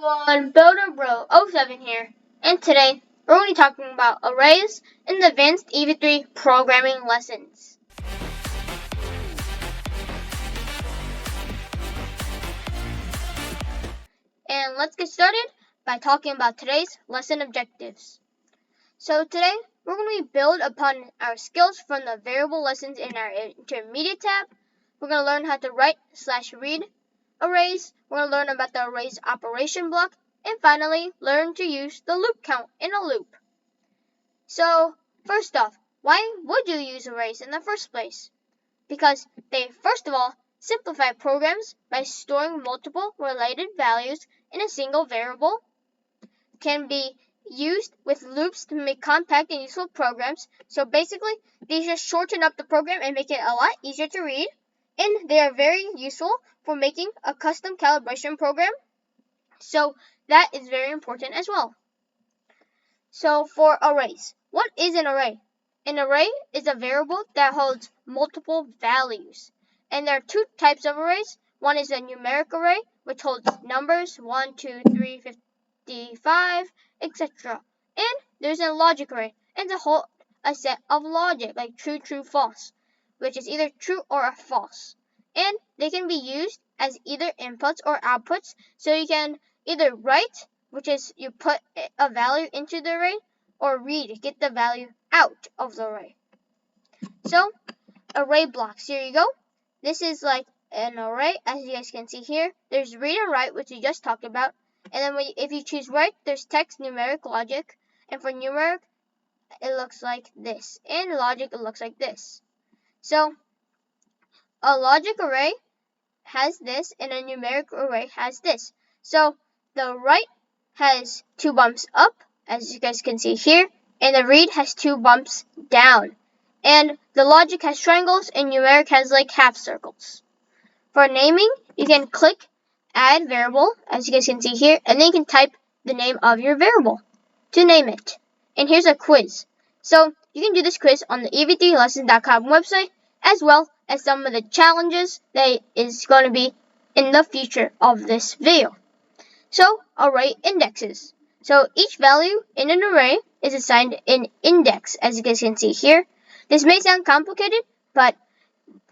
everyone, Builder Bro 07 here, and today we're going to be talking about arrays in the advanced Ev3 programming lessons. And let's get started by talking about today's lesson objectives. So today we're going to build upon our skills from the variable lessons in our intermediate tab. We're going to learn how to write/read arrays. We're going to learn about the arrays operation block. And finally, learn to use the loop count in a loop. So, first off, why would you use arrays in the first place? Because they, first of all, simplify programs by storing multiple related values in a single variable, can be used with loops to make compact and useful programs. So basically, these just shorten up the program and make it a lot easier to read, and they are very useful for making a custom calibration program. So that is very important as well. So for arrays, what is an array? An array is a variable that holds multiple values. And there are two types of arrays. One is a numeric array, which holds numbers 1, 2, 3, 55, etc. And there's a logic array, and they hold a set of logic, like true, true, false, which is either true or a false. And they can be used as either inputs or outputs, so you can either write, which is you put a value into the array, or read, get the value out of the array. So, array blocks, here you go. This is like an array, as you guys can see here. There's read and write, which we just talked about. And then if you choose write, there's text, numeric, logic. And for numeric, it looks like this. And logic, it looks like this. So, a logic array has this, and a numeric array has this. So, the write has 2 bumps up, as you guys can see here, and the read has 2 bumps down. And the logic has triangles, and numeric has like half circles. For naming, you can click add variable, as you guys can see here, and then you can type the name of your variable to name it. And here's a quiz. So you can do this quiz on the ev3lessons.com website, as well as some of the challenges that is going to be in the future of this video. So, array indexes. So each value in an array is assigned an index, as you guys can see here. This may sound complicated, but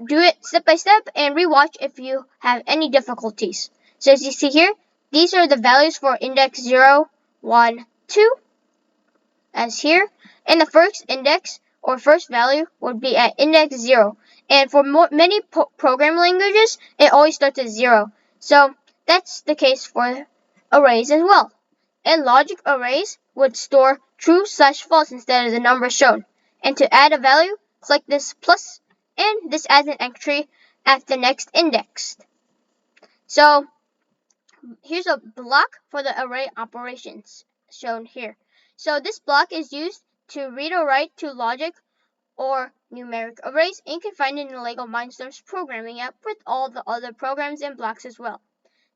do it step by step and rewatch if you have any difficulties. So as you see here, these are the values for index 0, 1, 2, as here. And the first index or first value would be at index 0. And for many programming languages, it always starts at 0. So that's the case for arrays as well. And logic arrays would store true/false instead of the number shown. And to add a value, click this plus, and this adds an entry at the next index. So here's a block for the array operations shown here. So this block is used to read or write to logic or numeric arrays, and you can find it in the Lego Mindstorms programming app with all the other programs and blocks as well.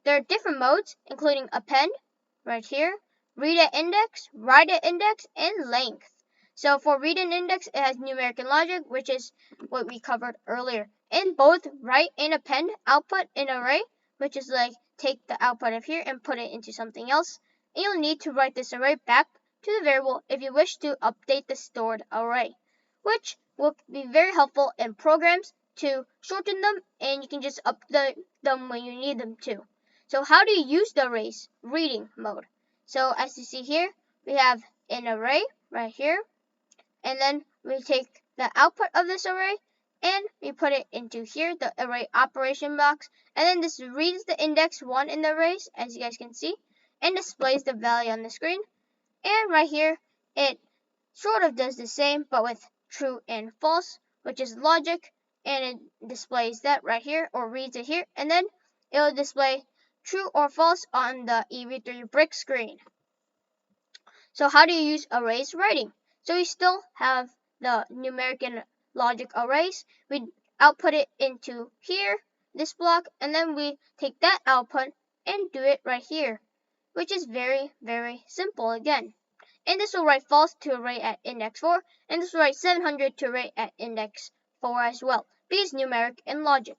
There are different modes, including append, right here, read at index, write at index, and length. So for read and index, it has numeric and logic, which is what we covered earlier. And both write and append output an array, which is like take the output of here and put it into something else. And you'll need to write this array back to the variable if you wish to update the stored array, which will be very helpful in programs to shorten them, and you can just update them when you need them to. So how do you use the arrays? Reading mode. So as you see here, we have an array right here, and then we take the output of this array and we put it into here, the array operation box, and then this reads the index 1 in the arrays, as you guys can see, and displays the value on the screen. And right here, it sort of does the same, but with true and false, which is logic, and it displays that right here, or reads it here, and then it will display true or false on the Ev3 brick screen. So how do you use arrays writing? So we still have the numeric and logic arrays. We output it into here, this block, and then we take that output and do it right here, which is very, very simple again. And this will write false to array at index 4, and this will write 700 to array at index 4 as well, because numeric and logic.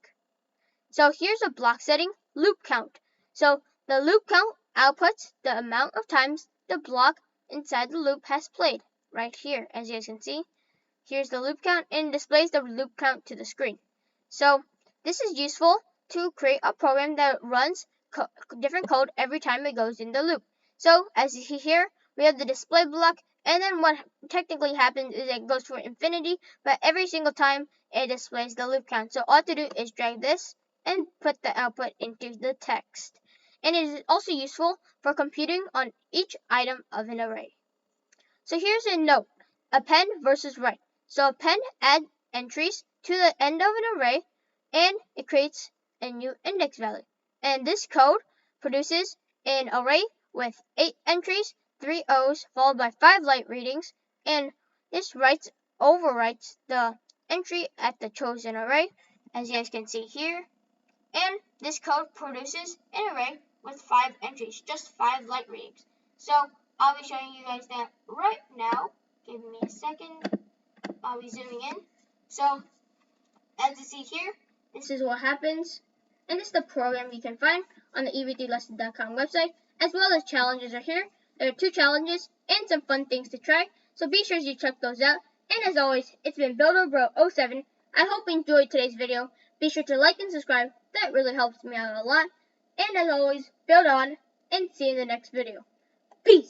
So here's a block setting, loop count. So the loop count outputs the amount of times the block inside the loop has played, right here. As you guys can see, here's the loop count and displays the loop count to the screen. So this is useful to create a program that runs different code every time it goes in the loop. So as you see here, we have the display block, and then what technically happens is it goes for infinity, but every single time it displays the loop count. So all I have to do is drag this and put the output into the text. And it is also useful for computing on each item of an array. So here's a note: append versus write. So append adds entries to the end of an array, and it creates a new index value. And this code produces an array with 8 entries, 3 O's, followed by 5 light readings, and this overwrites the entry at the chosen array, as you guys can see here. And this code produces an array with 5 entries, just 5 light readings. So I'll be showing you guys that right now. Give me a second. I'll be zooming in. So as you see here, this is what happens. And this is the program you can find on the ev3lesson.com website, as well as challenges are here. There are 2 challenges and some fun things to try, so be sure you check those out. And as always, it's been BuilderBro07. I hope you enjoyed today's video. Be sure to like and subscribe. That really helps me out a lot. And as always, build on, and see you in the next video. Peace!